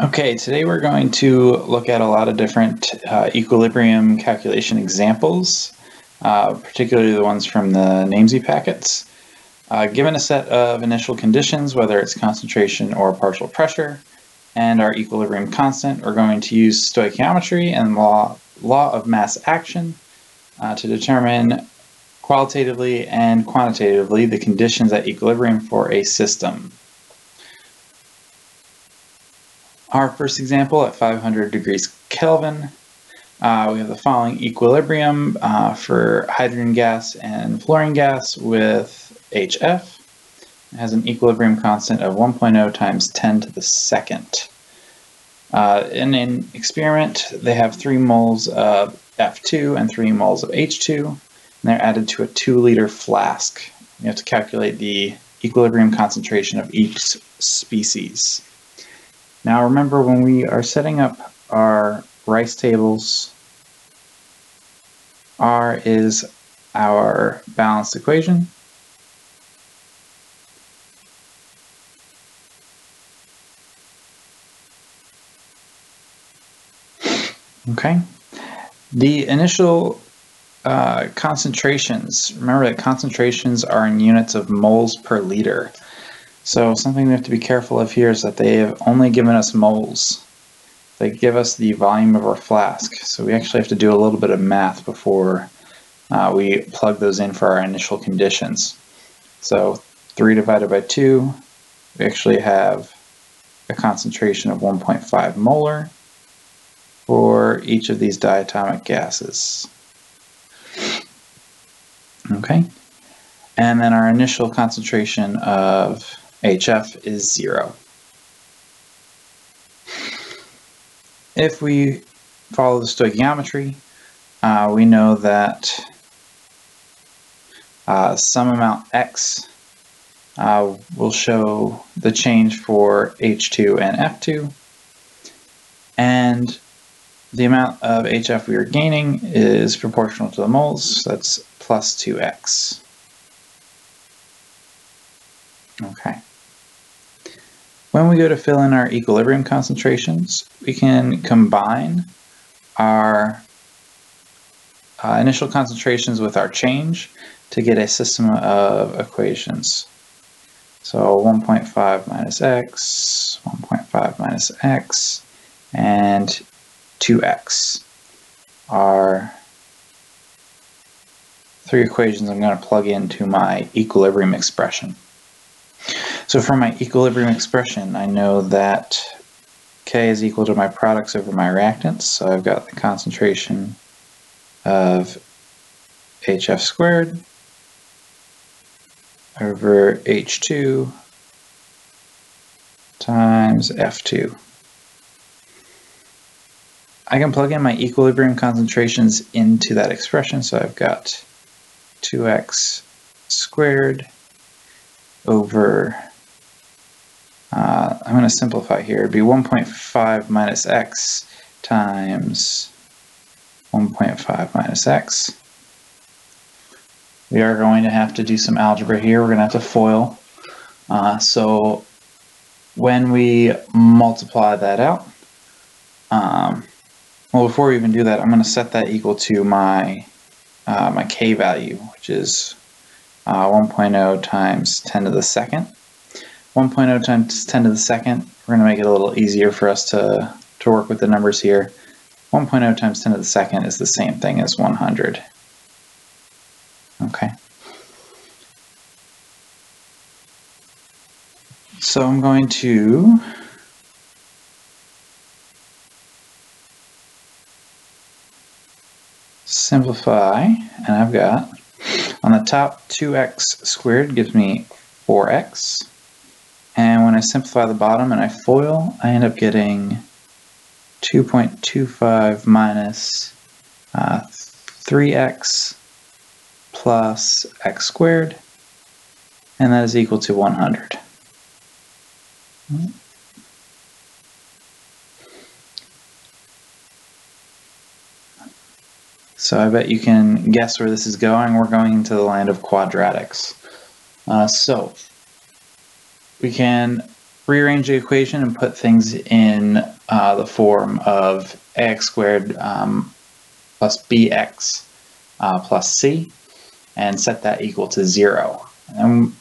Okay, today we're going to look at a lot of different equilibrium calculation examples, particularly the ones from the NAMESY packets. Given a set of initial conditions, whether it's concentration or partial pressure, and our equilibrium constant, we're going to use stoichiometry and law of mass action to determine qualitatively and quantitatively the conditions at equilibrium for a system. Our first example at 500 degrees Kelvin, we have the following equilibrium for hydrogen gas and fluorine gas with HF. It has an equilibrium constant of 1.0 times 10 to the second. In an experiment, they have 3 moles of F2 and 3 moles of H2, and they're added to a 2-liter flask. You have to calculate the equilibrium concentration of each species. Now remember, when we are setting up our Rice tables, R is our balanced equation. Okay. The initial concentrations, remember that concentrations are in units of moles per liter. So something we have to be careful of here is that they have only given us moles. They give us the volume of our flask. So we actually have to do a little bit of math before we plug those in for our initial conditions. So 3 divided by 2, we actually have a concentration of 1.5 molar for each of these diatomic gases. Okay, and then our initial concentration of HF is 0. If we follow the stoichiometry, we know that some amount x will show the change for H2 and F2, and the amount of HF we are gaining is proportional to the moles, so that's plus 2x. Okay. When we go to fill in our equilibrium concentrations, we can combine our initial concentrations with our change to get a system of equations. So 1.5 minus x, 1.5 minus x, and 2x are 3 equations I'm going to plug into my equilibrium expression. So for my equilibrium expression, I know that K is equal to my products over my reactants. So I've got the concentration of HF squared over H2 times F2. I can plug in my equilibrium concentrations into that expression. So I've got 2x squared over, I'm going to simplify here, it'd be 1.5 minus x times 1.5 minus x. We are going to have to do some algebra here. We're going to have to FOIL. So when we multiply that out, well, before we even do that, I'm going to set that equal to my my k value, which is 1.0 times 10 to the second. 1.0 times 10 to the second, we're going to make it a little easier for us to work with the numbers here. 1.0 times 10 to the second is the same thing as 100. Okay. So I'm going to simplify, and I've got on the top 2x squared gives me 4x, and when I simplify the bottom and I FOIL, I end up getting 2.25 minus 3x plus x squared, and that is equal to 100. So I bet you can guess where this is going. We're going into the land of quadratics. So we can rearrange the equation and put things in the form of ax squared plus bx plus c, and set that equal to 0. And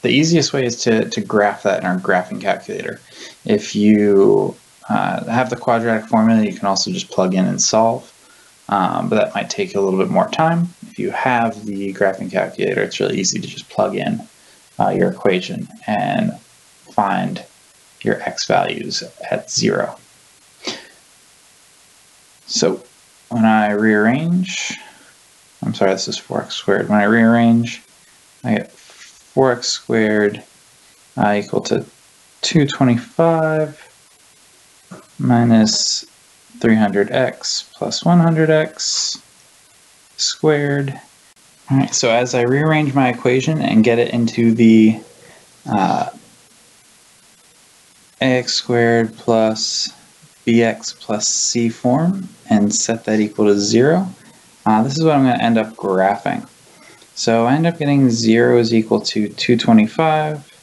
the easiest way is to graph that in our graphing calculator. If you have the quadratic formula, you can also just plug in and solve, but that might take a little bit more time. If you have the graphing calculator, it's really easy to just plug in your equation and find your x values at 0. So when I rearrange, I'm sorry, this is 4x squared. When I rearrange, I get 4x squared equal to 225 minus 300x plus 100x squared. All right, so as I rearrange my equation and get it into the ax squared plus bx plus c form and set that equal to 0, this is what I'm going to end up graphing. So I end up getting 0 is equal to 225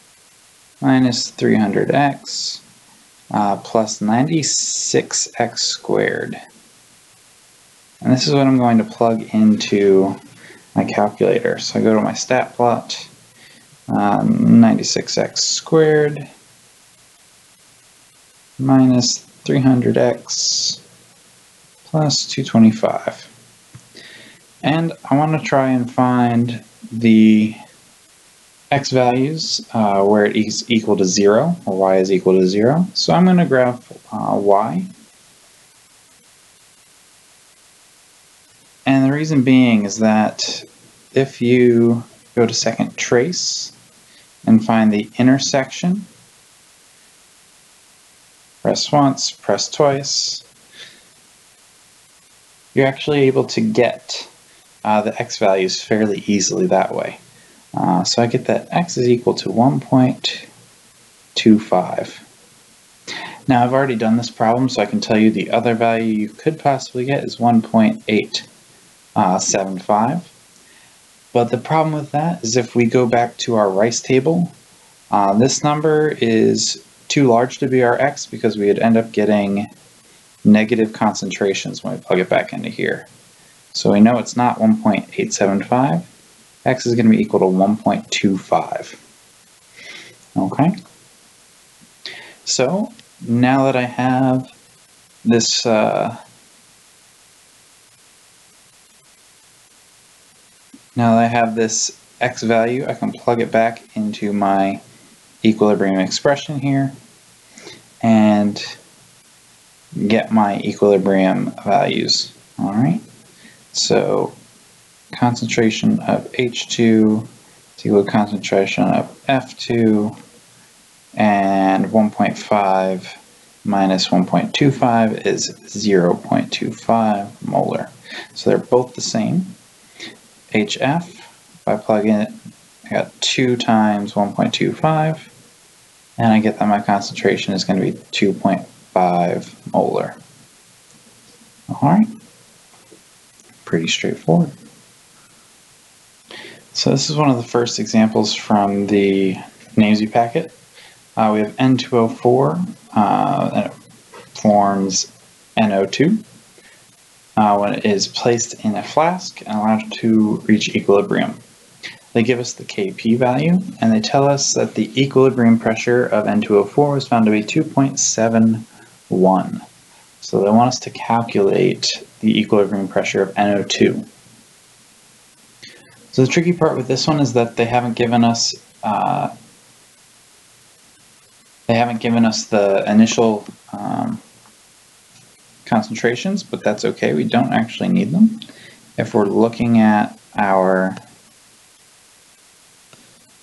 minus 300x plus 96x squared. And this is what I'm going to plug into my calculator. So I go to my stat plot, 96x squared minus 300x plus 225. And I want to try and find the x values where it is equal to 0, or y is equal to 0. So I'm going to graph y. And the reason being is that if you go to second trace and find the intersection, press once, press twice, you're actually able to get the x values fairly easily that way. So I get that x is equal to 1.25. Now I've already done this problem, so I can tell you the other value you could possibly get is 1.875. But the problem with that is if we go back to our Rice table, this number is too large to be our x because we would end up getting negative concentrations when we plug it back into here. So we know it's not 1.875. X is going to be equal to 1.25. Okay? So now that I have this x value, I can plug it back into my equilibrium expression here and get my equilibrium values. All right? So concentration of H2 is equal to concentration of F2, and 1.5 minus 1.25 is 0.25 molar. So they're both the same. HF, if I plug in it, I got 2 times 1.25, and I get that my concentration is going to be 2.5 molar. All right. Pretty straightforward. So this is one of the first examples from the NamesView packet. We have N2O4, and it forms NO2 when it is placed in a flask and allowed to reach equilibrium. They give us the Kp value, and they tell us that the equilibrium pressure of N2O4 was found to be 2.71. So they want us to calculate the equilibrium pressure of NO2. So the tricky part with this one is that they haven't given us the initial concentrations, but that's okay. We don't actually need them. If we're looking at our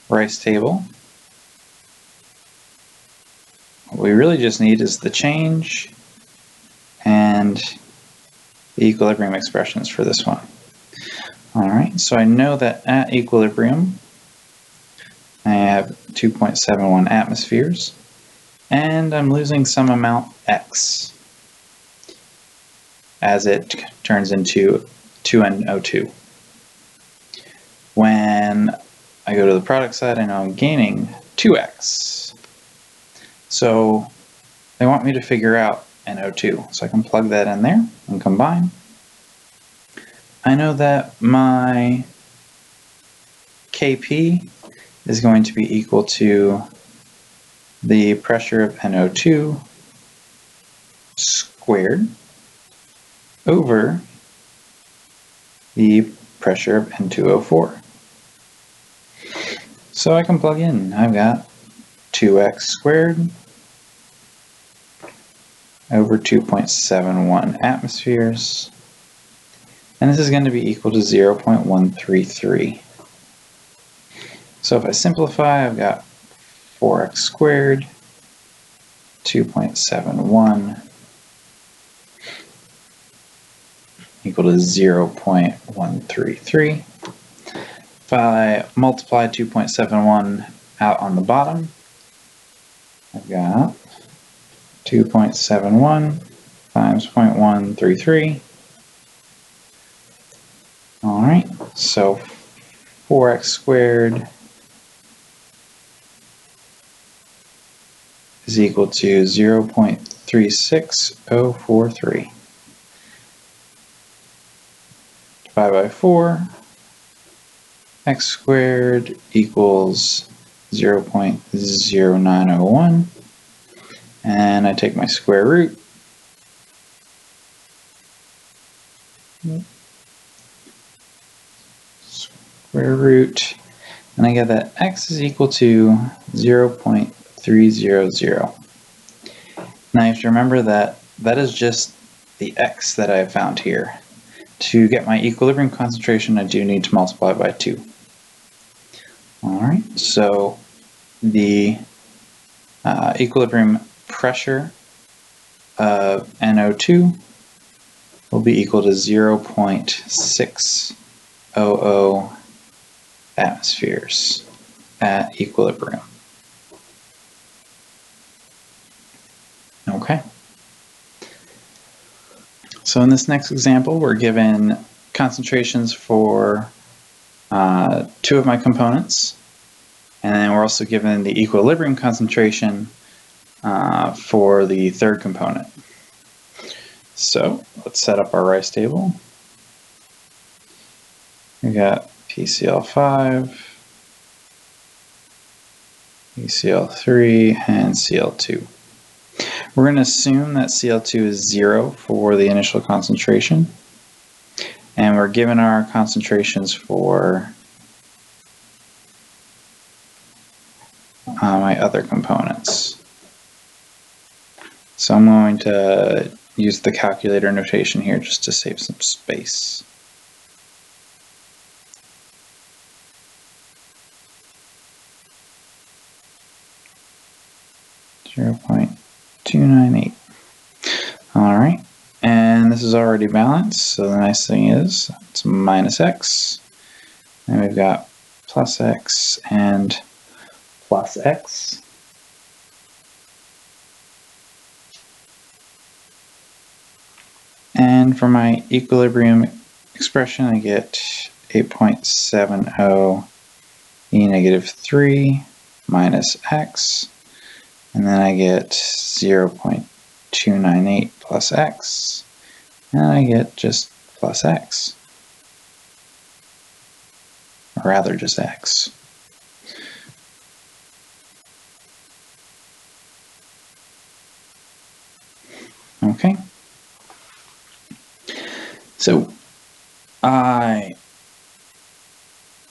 Rice table, what we really just need is the change and the equilibrium expressions for this one. All right, so I know that at equilibrium, I have 2.71 atmospheres, and I'm losing some amount x as it turns into 2NO2. When I go to the product side, I know I'm gaining 2x. So they want me to figure out NO2. So I can plug that in there and combine. I know that my Kp is going to be equal to the pressure of NO2 squared over the pressure of N2O4. So I can plug in. I've got 2x squared over 2.71 atmospheres. And this is going to be equal to 0.133. So if I simplify, I've got 4x squared, 2.71 equal to 0.133. If I multiply 2.71 out on the bottom, I've got 2.71 times 0.133. All right, so 4x squared is equal to 0.36043. Divide by 4, x squared equals 0.0901, and I take my square root. Square root, and I get that x is equal to 0.300. Now you have to remember that that is just the x that I have found here. To get my equilibrium concentration, I do need to multiply by 2. Alright, so the equilibrium pressure of NO2 will be equal to 0.600 atmospheres at equilibrium. Okay. So in this next example, we're given concentrations for 2 of my components, and then we're also given the equilibrium concentration for the third component. So let's set up our rice table. We got PCl5, PCl3, and Cl2. We're going to assume that Cl2 is 0 for the initial concentration, and we're given our concentrations for my other components. So I'm going to use the calculator notation here just to save some space. .298. All right, and this is already balanced, so the nice thing is it's minus x, and we've got plus x and plus x. And for my equilibrium expression, I get 8.70 e negative 3 minus x, and then I get 0.298 plus x, and I get just plus x, or rather just x. Okay. So I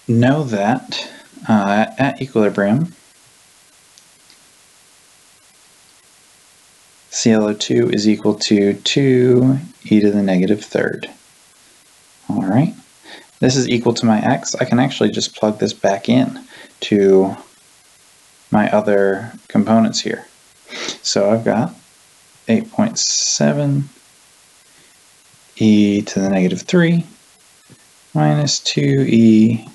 know that at equilibrium, ClO2 is equal to 2 e to the negative third. All right. This is equal to my x. I can actually just plug this back in to my other components here. So I've got 8.7 e to the negative 3 minus 2e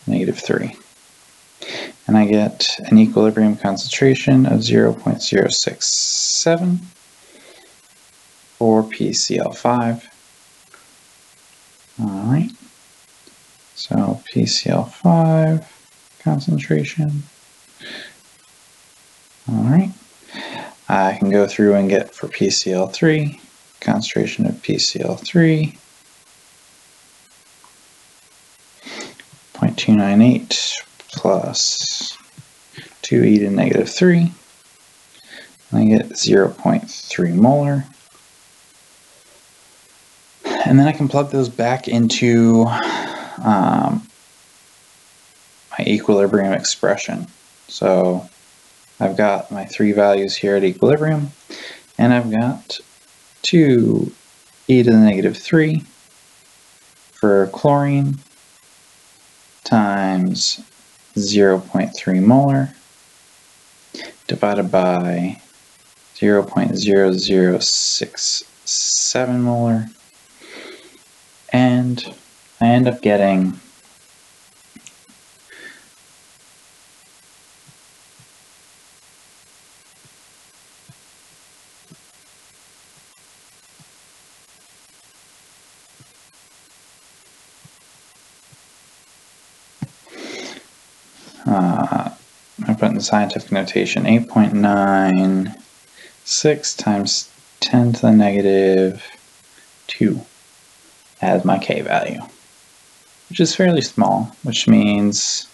negative 3. And I get an equilibrium concentration of 0.067 for PCl5. All right, so PCl5 concentration Alright, I can go through and get for PCl3, concentration of PCl3, 0.298 plus 2e to negative 3, and I get 0.3 molar. And then I can plug those back into my equilibrium expression. So I've got my 3 values here at equilibrium, and I've got 2e to the negative 3 for chlorine times 0.3 molar divided by 0.0067 molar, and I end up getting I put in the scientific notation 8.96 times 10 to the negative 2 as my K value, which is fairly small, which means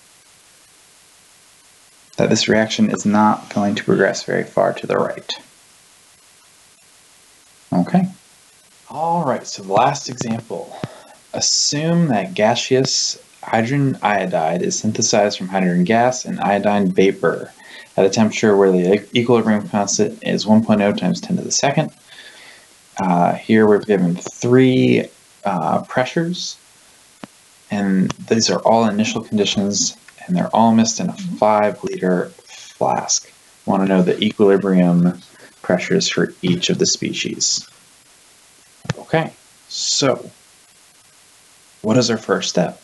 that this reaction is not going to progress very far to the right. Okay. Alright, so the last example. Assume that gaseous hydrogen iodide is synthesized from hydrogen gas and iodine vapor at a temperature where the equilibrium constant is 1.0 times 10 to the second. Here we're given 3 pressures, and these are all initial conditions, and they're all mixed in a 5-liter flask. I want to know the equilibrium pressures for each of the species. Okay, so what is our first step?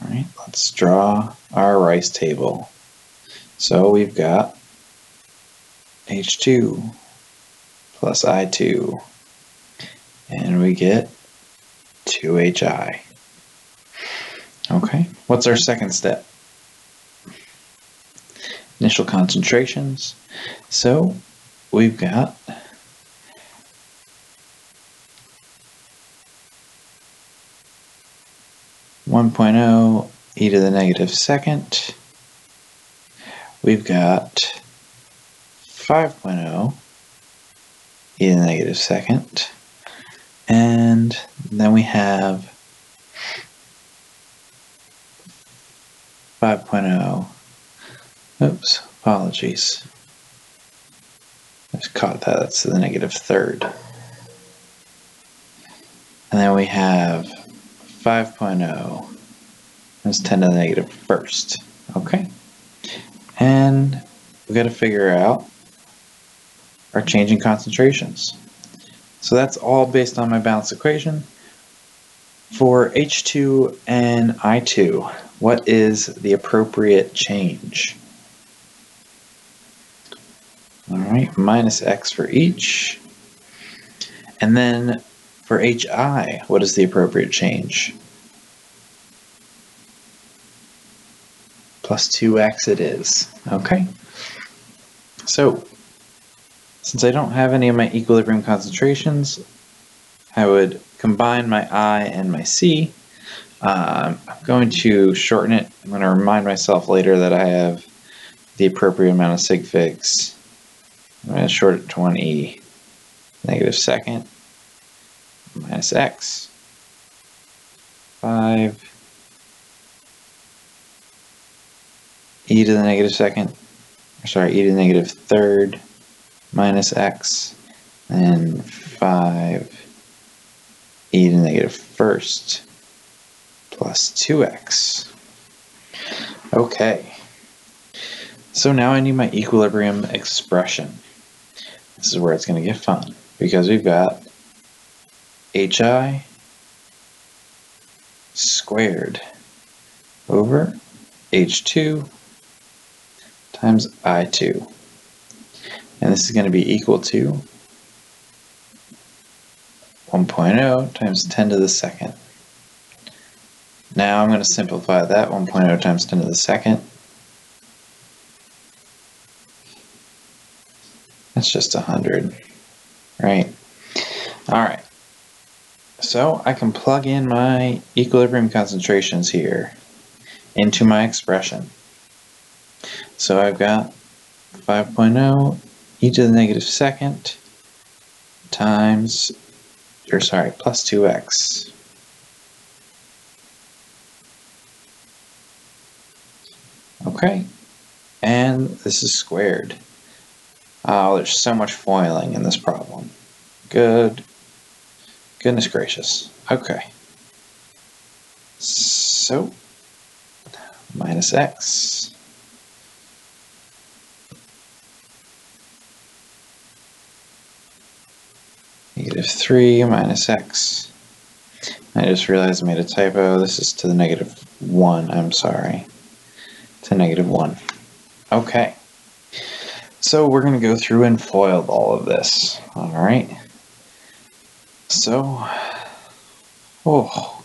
All right, let's draw our rice table. So we've got H2 plus I2, and we get 2HI. Okay, what's our second step? Initial concentrations. So we've got (1.0 e to the negative second). We've got 5.0 e to the negative second. And then we have 5.0. Oops, apologies. I just caught that. That's to the negative third. And then we have 5.0. That's 10 to the negative first. Okay. And we've got to figure out our changing concentrations. So that's all based on my balance equation. For H2 and I2, what is the appropriate change? All right, minus X for each. And then for HI, what is the appropriate change? Plus 2X it is. Okay. So, since I don't have any of my equilibrium concentrations, I would combine my I and my C. I'm going to shorten it. I'm going to remind myself later that I have the appropriate amount of sig figs. I'm going to short it to 1e, negative second, minus x, 5, e to the negative second, or sorry, e to the negative third, minus x, and 5, e to the negative first, plus 2x. Okay, so now I need my equilibrium expression. This is where it's going to get fun, because we've got HI squared over H2 times I2. And this is going to be equal to 1.0 times 10 to the second. Now I'm going to simplify that. 1.0 times 10 to the second That's just 100, right? All right. So I can plug in my equilibrium concentrations here into my expression. So I've got 5.0 e to the negative second times, plus 2x. Okay, and this is squared. Oh, there's so much foiling in this problem. Goodness gracious. Okay. So, minus x. Negative 3 minus x. I just realized I made a typo. This is to the negative 1. I'm sorry. To negative 1. Okay. So we're going to go through and FOIL all of this. All right. So, I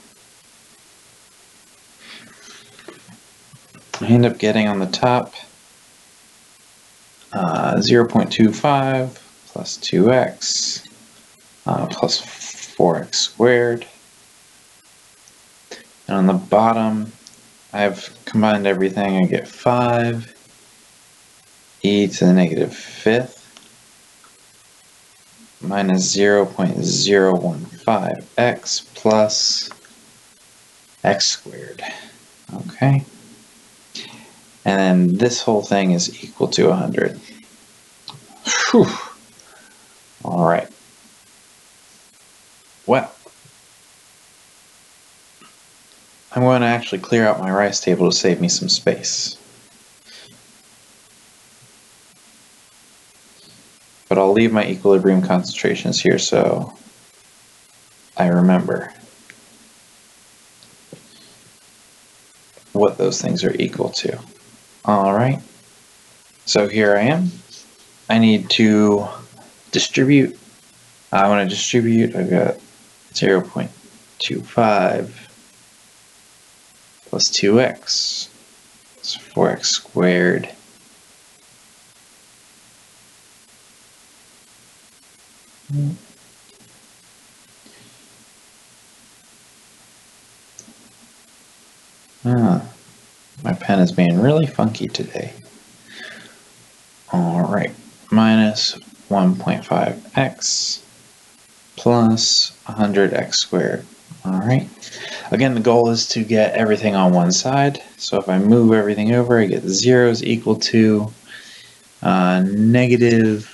end up getting on the top 0.25 plus 2x plus 4x squared. And on the bottom, I've combined everything. I get 5 e to the negative fifth minus 0.015x plus x squared. Okay. And then this whole thing is equal to 100. Whew. All right. Well, I'm going to actually clear out my rice table to save me some space. But I'll leave my equilibrium concentrations here so I remember what those things are equal to. All right. So here I am. I need to distribute. I want to distribute. I've got 0.25 plus 2x. That's 4x squared. My pen is being really funky today. All right, minus 1.5x plus 100x squared. All right. Again, the goal is to get everything on one side. So if I move everything over, I get zeros equal to negative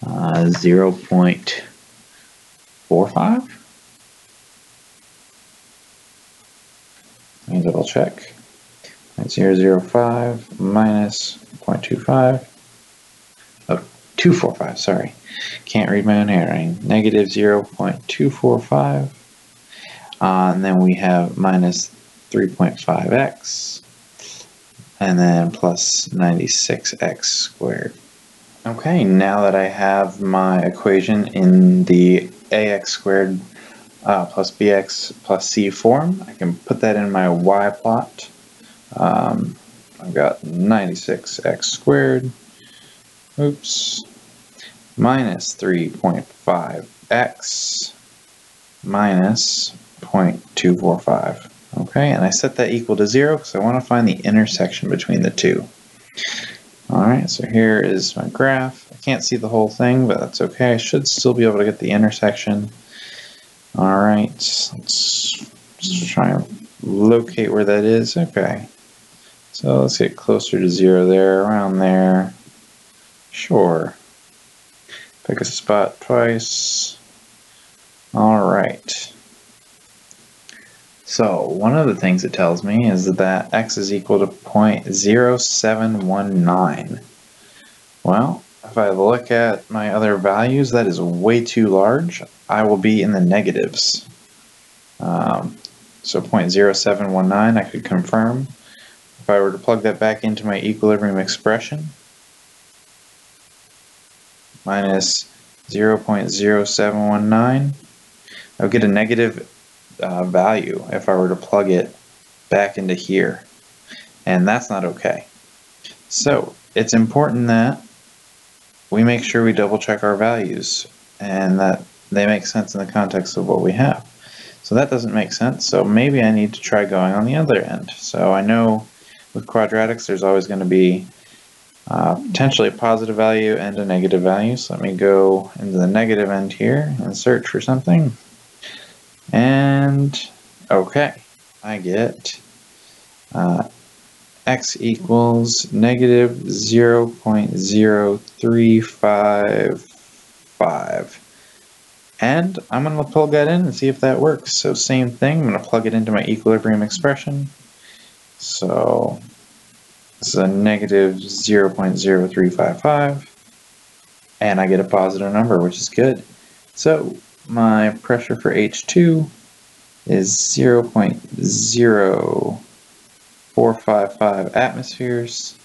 0.45. Let me double check. 0.005 minus 0.25. Oh, 245, sorry. Can't read my own handwriting. Negative 0.245. And then we have minus 3.5x. And then plus 96x squared. Okay, now that I have my equation in the ax squared plus bx plus c form, I can put that in my y plot. I've got 96x squared, minus 3.5x minus 0.245. Okay, and I set that equal to 0 because I want to find the intersection between the two. Alright, so here is my graph. I can't see the whole thing, but that's okay. I should still be able to get the intersection. Alright, let's try and locate where that is. Okay, so let's get closer to 0 there, around there. Sure. Pick a spot twice. Alright. So one of the things it tells me is that x is equal to 0.0719. Well, if I look at my other values, that is way too large. I will be in the negatives. So 0.0719, I could confirm. If I were to plug that back into my equilibrium expression, minus 0.0719, I would get a negative value if I were to plug it back into here, and that's not okay. So it's important that we make sure we double check our values and that they make sense in the context of what we have. So that doesn't make sense, so maybe I need to try going on the other end. So I know with quadratics there's always going to be potentially a positive value and a negative value. So let me go into the negative end here and search for something. And okay, I get x equals negative 0.0355. And I'm going to plug that in and see if that works. So same thing, I'm going to plug it into my equilibrium expression. So this is a negative 0.0355. And I get a positive number, which is good. So my pressure for H2 is 0.0455 atmospheres.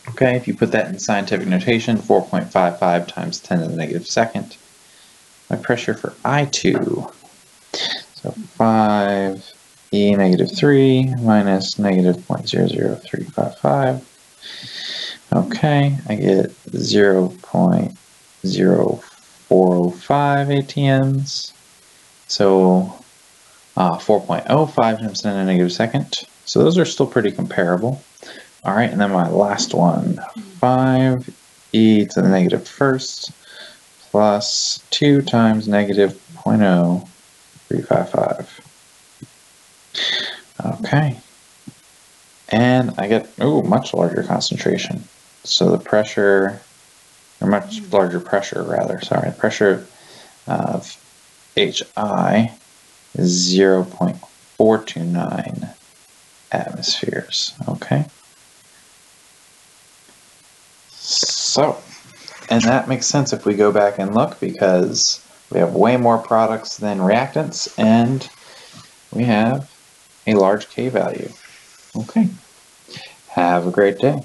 Okay, if you put that in scientific notation, 4.55 times 10 to the negative second. My pressure for I2, so 5e negative 3 minus negative 0.00355. Okay, I get 0.0405 ATMs, so 4.05 times 10 to the negative second. So those are still pretty comparable. All right, and then my last one, 5e to the negative first plus 2 times negative 0.0355. Okay, and I get, much larger concentration. So the pressure, or much larger pressure rather, sorry, the pressure of HI is 0.429 atmospheres, okay? So, and that makes sense if we go back and look, because we have way more products than reactants, and we have a large K value. Okay, have a great day.